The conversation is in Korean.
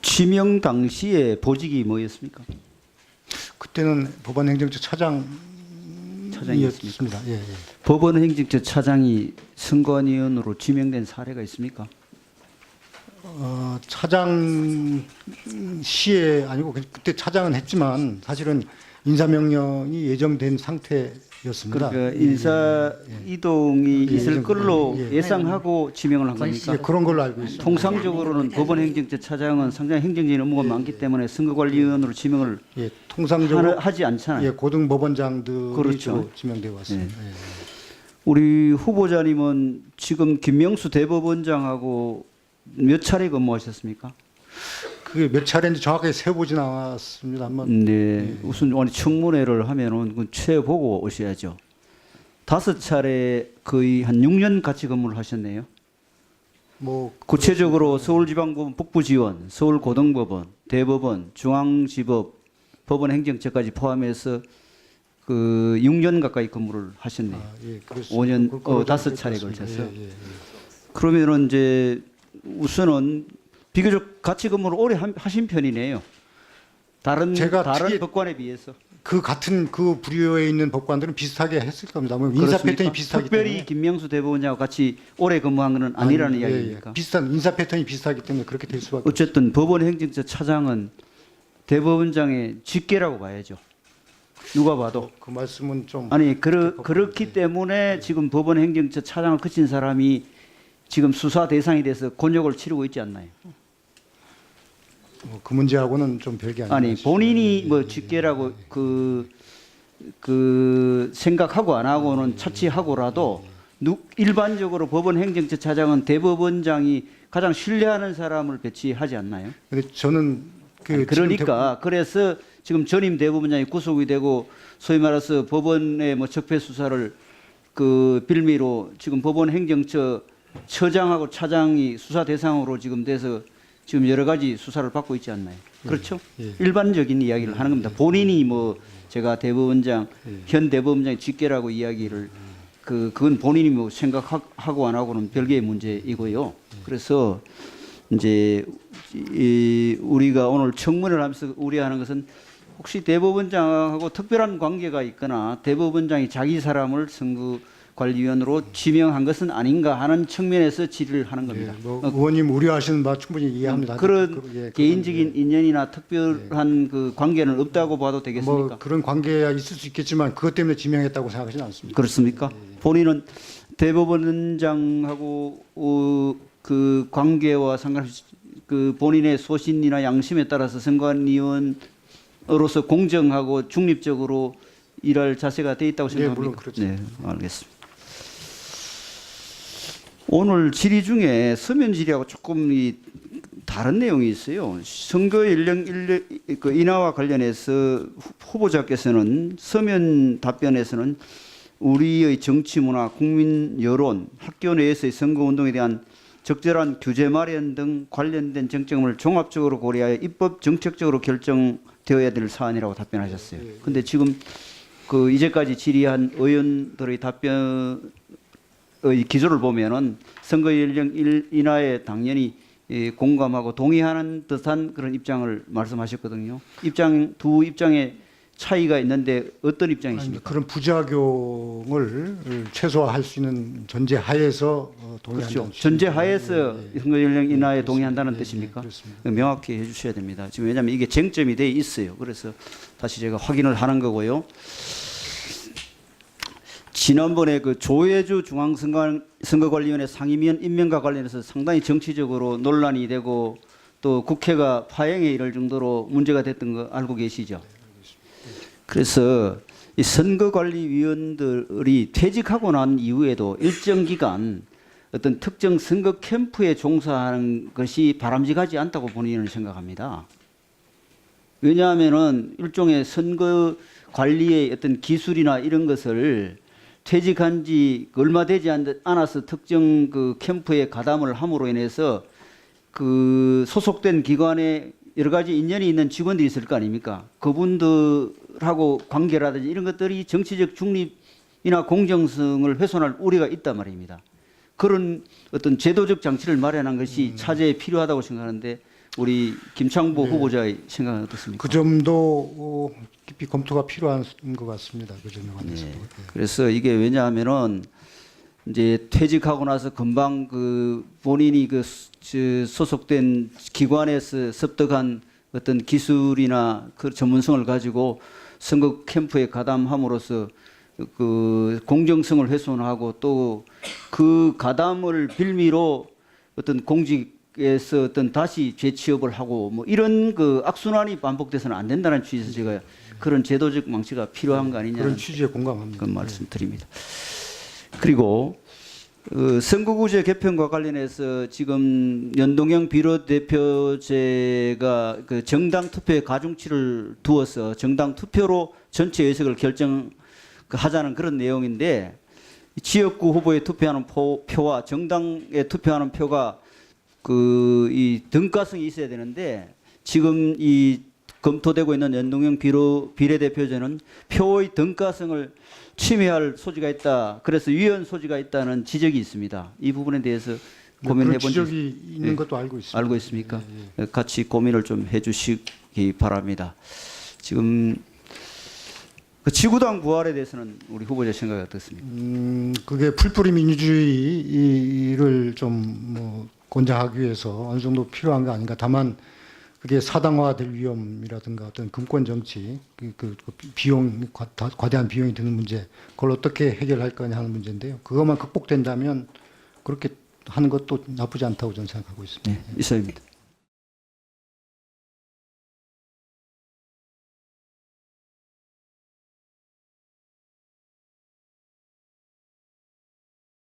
지명 당시에 보직이 뭐였습니까? 그때는 법원행정처 차장이었습니까? 차장이었습니다. 예, 예. 법원행정처 차장이 선관위원으로 지명된 사례가 있습니까? 차장 시에 아니고 그때 차장은 했지만 사실은 인사명령이 예정된 상태였습니다. 그러니까 인사 이동이 있을 예정- 걸로 예. 예상하고 지명을 한 겁니까? 예, 그런 걸로 알고 있습니다. 통상적으로는 법원행정처 차장은 상당히 행정적인 업무가 많기 때문에 선거관리위원으로 지명을 예, 통상적으로 하지 않잖아요. 예, 고등법원장들이 그렇죠. 주로 지명되어 왔습니다. 예. 우리 후보자님은 지금 김명수 대법원장하고 몇 차례 근무하셨습니까? 그게 몇 차례인지 정확하게 세보진 않았습니다만 네, 우선 오늘 청문회를 하면은 그 채보고 오셔야죠. 5차례 거의 한 6년 같이 근무를 하셨네요. 뭐 구체적으로 서울지방법원 북부지원, 서울고등법원, 대법원, 중앙지법, 법원행정처까지 포함해서 그 6년 가까이 근무를 하셨네요. 예, 5년, 5차례 걸쳐서. 그러면은 이제 우선은 비교적 같이 근무를 오래 하신 편이네요. 다른 제가 특히 법관에 비해서. 그 같은 그 부류에 있는 법관들은 비슷하게 했을 겁니다. 뭐 인사 그렇습니까? 패턴이 비슷하기 특별히 때문에 김명수 대법원장과 같이 오래 근무한 것은 아니라는 예, 이야기입니까? 비슷한 인사 패턴이 비슷하기 때문에 그렇게 될 수밖에 어쨌든 법원행정처 차장은 대법원장의 직계라고 봐야죠. 누가 봐도. 그 말씀은 좀 아니 그렇기 때문에 지금 법원행정처 차장을 거친 사람이 지금 수사 대상이 돼서 곤욕을 치르고 있지 않나요? 그 문제하고는 좀 별개 아닌가 아니 싶습니다. 본인이 뭐 직계라고 그 생각하고 안 하고는 차치하고라도 일반적으로 법원행정처 차장은 대법원장이 가장 신뢰하는 사람을 배치하지 않나요? 근데 저는 그러니까 그래서 지금 전임 대법원장이 구속이 되고 소위 말해서 법원의 뭐 적폐 수사를 그 빌미로 지금 법원행정처 처장하고 차장이 수사 대상으로 지금 돼서 지금 여러 가지 수사를 받고 있지 않나요? 그렇죠? 예. 일반적인 이야기를 하는 겁니다. 본인이 뭐 제가 대법원장 현 대법원장의 직계라고 이야기를 그건 본인이 뭐 생각하고 안 하고는 별개의 문제이고요. 그래서 이제 우리가 오늘 청문회를 하면서 우려하는 것은 혹시 대법원장하고 특별한 관계가 있거나 대법원장이 자기 사람을 선거관리위원으로 지명한 것은 아닌가 하는 측면에서 질의를 하는 겁니다. 예, 뭐 의원님 우려하시는 바 충분히 이해합니다. 그런 그건 개인적인 인연이나 특별한 그 관계는 없다고 봐도 되겠습니까? 뭐 그런 관계가 있을 수 있겠지만 그것 때문에 지명했다고 생각하지는 않습니다. 그렇습니까? 본인은 대법원장하고 그 관계와 상관없이 그 본인의 소신이나 양심에 따라서 선관위원으로서 공정하고 중립적으로 일할 자세가 돼 있다고 생각합니다. 물론 그렇죠. 네, 알겠습니다. 오늘 질의 중에 서면 질의하고 조금 다른 내용이 있어요. 선거 연령 인하와 관련해서 후보자께서는 서면 답변에서는 우리의 정치 문화, 국민 여론, 학교 내에서의 선거 운동에 대한 적절한 규제 마련 등 관련된 정책을 종합적으로 고려하여 입법 정책적으로 결정되어야 될 사안이라고 답변하셨어요. 그런데 지금 그 이제까지 질의한 의원들의 답변의 기조를 보면은 선거 연령 인하에 당연히 공감하고 동의하는 듯한 그런 입장을 말씀하셨거든요. 두 입장의 차이가 있는데 어떤 입장이십니까? 그런 부작용을 최소화할 수 있는 전제 하에서 동의한다는 그렇죠. 전제 하에서 선거 연령 인하에 동의한다는 뜻입니까? 그렇습니다. 명확히 해주셔야 됩니다. 지금 왜냐하면 이게 쟁점이 돼 있어요. 그래서 다시 제가 확인을 하는 거고요. 지난번에 그 조혜주 중앙선거관리위원회 상임위원 임명과 관련해서 상당히 정치적으로 논란이 되고 또 국회가 파행에 이를 정도로 문제가 됐던 거 알고 계시죠? 그래서 이 선거관리위원들이 퇴직하고 난 이후에도 일정 기간 어떤 특정 선거 캠프에 종사하는 것이 바람직하지 않다고 본인은 생각합니다. 왜냐하면은 일종의 선거 관리의 어떤 기술이나 이런 것을 퇴직한 지 얼마 되지 않아서 특정 그 캠프에 가담을 함으로 인해서 그 소속된 기관에 여러 가지 인연이 있는 직원들이 있을 거 아닙니까? 그분들하고 관계라든지 이런 것들이 정치적 중립이나 공정성을 훼손할 우려가 있단 말입니다. 그런 어떤 제도적 장치를 마련한 것이 차제에 필요하다고 생각하는데 우리 김창보 후보자의 생각은 어떻습니까? 그 점도 깊이 검토가 필요한 것 같습니다. 그 점에 관해서도. 예. 그래서 이게 왜냐하면은 이제 퇴직하고 나서 금방 그 본인이 소속된 기관에서 습득한 어떤 기술이나 그 전문성을 가지고 선거 캠프에 가담함으로써 그 공정성을 훼손하고 또 그 가담을 빌미로 어떤 공직에서 어떤 다시 재취업을 하고 뭐 이런 그 악순환이 반복돼서는 안 된다는 취지에서 제가 그런 제도적 망치가 필요한 거 아니냐는 그런 취지에 공감합니다. 그런 말씀드립니다. 그리고 선거구제 개편과 관련해서 지금 연동형 비례대표제가 그 정당 투표의 가중치를 두어서 정당 투표로 전체 의석을 결정하자는 그런 내용인데 지역구 후보에 투표하는 표와 정당에 투표하는 표가 그 이 등가성이 있어야 되는데 지금 이 검토되고 있는 연동형 비례대표제는 표의 등가성을 침해할 소지가 있다. 그래서 위헌 소지가 있다는 지적이 있습니다. 이 부분에 대해서 고민해 그런 본 지적이 있는 것도 알고 있습니다. 알고 있습니까? 같이 고민을 좀 해주시기 바랍니다. 지금 그 지구당 부활에 대해서는 우리 후보자 생각이 어떻습니까? 그게 풀뿌리 민주주의를 좀 뭐 권장하기 위해서 어느 정도 필요한 거 아닌가. 다만 그게 사당화될 위험이라든가 어떤 금권 정치, 그 비용 과대한 비용이 드는 문제, 그걸 어떻게 해결할 거냐 하는 문제인데요. 그것만 극복된다면 그렇게 하는 것도 나쁘지 않다고 저는 생각하고 있습니다. 네, 이상입니다.